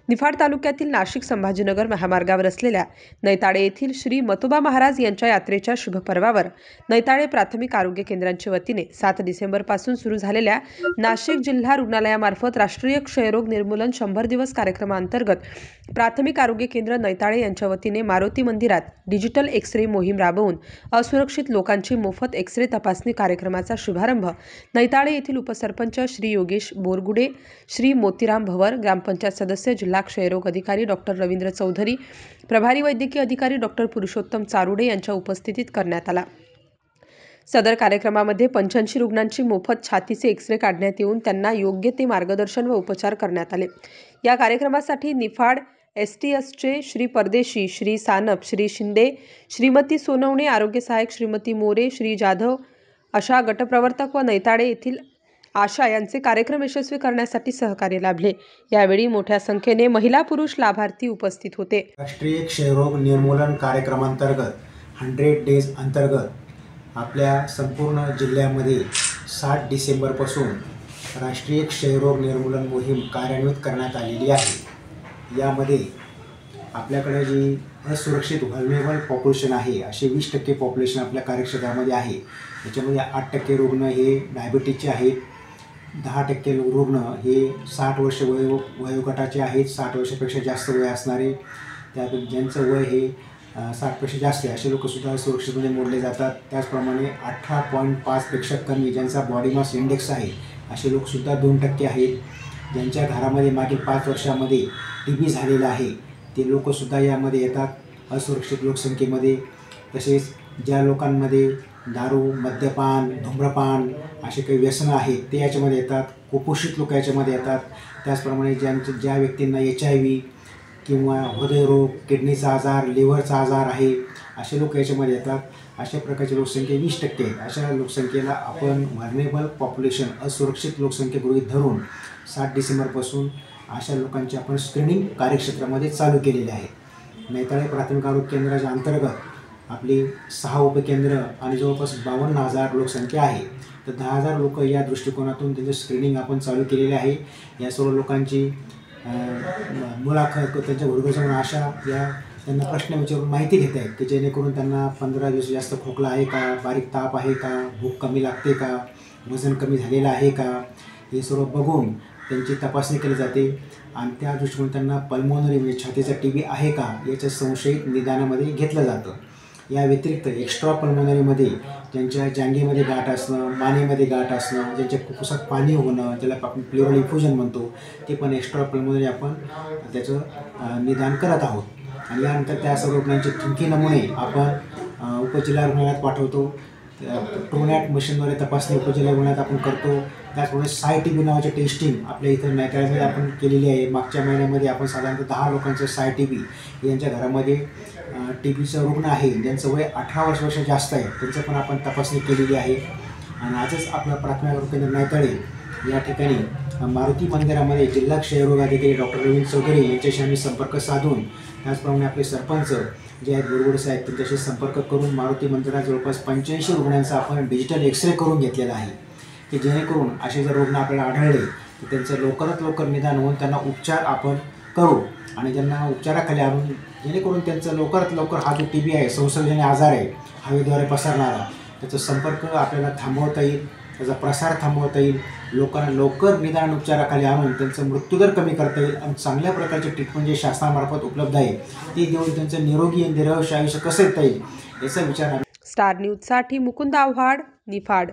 निफाड तालुक्यातील नाशिक संभाजीनगर महामार्गावर असलेल्या नैताळे येथील श्री मतोबा महाराज यांच्या यात्रेच्या शुभपर्वावर नैताळे प्राथमिक आरोग्य केंद्रांच्या वतीने 7 डिसेंबरपासून सुरू झालेल्या नाशिक जिल्हा रुग्णालयामार्फत राष्ट्रीय क्षयरोग निर्मूलन 100 दिवस कार्यक्रमांतर्गत प्राथमिक आरोग्य केंद्र नैताळे यांच्या वतीने मारुती मंदिरात डिजिटल एक्स-रे मोहीम राबवून असुरक्षित लोकांची मोफत एक्स-रे तपासणी कार्यक्रमाचा शुभारंभ नैताळे येथील उपसरपंच श्री योगेश बोरगुडे, श्री मोतीराम भवर, ग्रामपंचायत सदस्य जिल्हा क्षयरोग अधिकारी डॉक्टर रवींद्र चौधरी, प्रभारी वैद्यकीय अधिकारी डॉक्टर पुरुषोत्तम चारुडे यांच्या उपस्थितीत करण्यात आला। सदर कार्यक्रमामध्ये 85 रुग्णांची मोफत छातीचे एक्स-रे काढण्यात येऊन त्यांना योग्य ते मार्गदर्शन व उपचार करण्यात आले। या कार्यक्रमासाठी निफाड एसटीएसचे श्री परदेशी, श्री सानप, श्री शिंदे, श्रीमती सोनवणे, आरोग्य सहायक श्रीमती मोरे, श्री जाधव अशा गटप्रवर्तक व नैताळे येथील आशा यांचे कार्यक्रम यशस्वी करण्यासाठी सहकार्य लाभले। यावेळी मोठ्या संख्येने महिला पुरुष लाभार्थी उपस्थित होते। राष्ट्रीय क्षयरोग निर्मूलन कार्यक्रमांतर्गत 100 डेज अंतर्गत आपल्या संपूर्ण जिल्ह्यामध्ये 7 डिसेंबरपासून राष्ट्रीय क्षयरोग निर्मूलन मोहीम कार्यान्वित करण्यात आलेली आहे। यामध्ये आपल्याकडे जी असुरक्षित व्हल्नरेबल पॉप्युलेशन आहे, असे 20% पॉप्युलेशन आपल्या कार्यक्षेत्रामध्ये आहे। त्याच्यामध्ये 8% रुग्ण हे डायबिटीजचे आहेत, 10% रुग्ण हे 60 वर्ष वयोगटाचे आहेत, 60 वर्षापेक्षा जास्त वय असणारे, त्यात ज्यांचं वय हे 60 पेक्षा जास्त आहे असे लोकसुद्धा सुरक्षितमध्ये मोडले जातात। त्याचप्रमाणे 18.5 पेक्षा कमी ज्यांचा बॉडी मास इंडेक्स आहे असे लोकसुद्धा 2% आहेत। ज्यांच्या घरामध्ये मागील 5 वर्षामध्ये TB झालेला आहे ते लोकसुद्धा यामध्ये येतात असुरक्षित लोकसंख्येमध्ये। तसेच ज्या लोकांमध्ये दारू, मद्यपान, धूम्रपान असे काही व्यसनं आहेत ते याच्यामध्ये येतात, कुपोषित लोक याच्यामध्ये येतात। त्याचप्रमाणे ज्या व्यक्तींना HIV किंवा हृदयरोग, किडनीचा आजार, लिव्हरचा आजार आहे असे लोक याच्यामध्ये येतात। अशा प्रकारची लोकसंख्या 20% आहे। अशा लोकसंख्येला आपण व्हल्नरेबल पॉप्युलेशन असुरक्षित लोकसंख्या गृहीत धरून 7 डिसेंबरपासून अशा लोकांची आपण स्क्रीनिंग कार्यक्षेत्रामध्ये चालू केलेले आहे। नैताळे प्राथमिक आरोग्य केंद्राच्या अंतर्गत आपली 6 उपकेंद्र आणि जवळपास 52,000 लोकसंख्या आहे। तर 10,000 लोक या दृष्टिकोनातून त्यांचं स्क्रीनिंग आपण चालू केलेले आहे। या सर्व लोकांची मुलाखत त्यांच्या वर्गसमोर आशा या त्यांना प्रश्न विचारून माहिती घेत आहेत की जेणेकरून त्यांना 15 दिवस जास्त खोकला आहे का, बारीक ताप आहे का, भूक कमी लागते का, वजन कमी झालेलं आहे का, हे सर्व बघून त्यांची तपासणी केली जाते आणि त्या दृष्टीने त्यांना पल्मोनरी म्हणजे छातीचा TB आहे का याच्या संशयित निदानामध्ये घेतलं जातं। या व्यतिरिक्त एक्स्ट्रा पल्मोनरीमध्ये ज्यांच्या जांघेमध्ये गाठ असणं, मानेमध्ये गाठ असणं, ज्यांच्या फुफ्फुसात पाणी होणं ज्याला आपण प्लेअरल इफ्युजन म्हणतो ते पण एक्स्ट्रा पल्मोनरी आपण त्याचं निदान करत आहोत। आणि यानंतर त्या सर्व रुग्णांचे थुंकी नमुने आपण उपजिल्हा रुग्णालयात पाठवतो। ट्रूनॅट मशीनद्वारे तपासणी उपजिल्हा रुग्णालयात आपण करतो। त्याचप्रमाणे SAI-TB नावाची टेस्टिंग आपल्या इथं नैताळ्यामध्ये आपण केलेली आहे। मागच्या महिन्यामध्ये आपण साधारणतः 10 लोकांचं SAI-TB यांच्या घरामध्ये TBचं रुग्ण आहे ज्यांचं वय 18 वर्षापेक्षा जास्त आहे त्यांचं पण आपण तपासणी केलेली आहे। आणि आजच आपला प्राथमिक आरोग्य केंद्र नैताळे या ठिकाणी मारुती मंदिरामध्ये जिल्हा क्षयरोग अधिकारी डॉक्टर रवींद्र चौधरी यांच्याशी आम्ही संपर्क साधून त्याचप्रमाणे आपले सरपंच जे आहेत बोरगुडे साहेब त्यांच्याशी संपर्क करून मारुती मंदिरात जवळपास 85 रुग्णांचा आपण डिजिटल एक्स-रे करून घेतलेला आहे की जेणेकरून असे जर रुग्ण आपल्याला आढळले तर त्यांचं लवकरात लवकर निदान होऊन त्यांना उपचार आपण करू आणि ज्यांना उपचाराखाली आणून जेणेकरून त्यांचं लवकरात लवकर हा जो TB आहे संसर्गजन्य आजार आहे हवेद्वारे पसरणारा त्याचा संपर्क आपल्याला थांबवता येईल, त्याचा प्रसार थांबवता येईल, लोकांना लवकर निदान उपचाराखाली आणून त्यांचं मृत्यूदर कमी करता येईल आणि चांगल्या प्रकारचे ट्रीटमेंट जे शासनामार्फत उपलब्ध आहे ती देऊन त्यांचं निरोगी निरवश आयुष्य कसं येता येईल याचा विचार स्टार न्यूजसाठी मुकुंद आव्हाड, निफाड।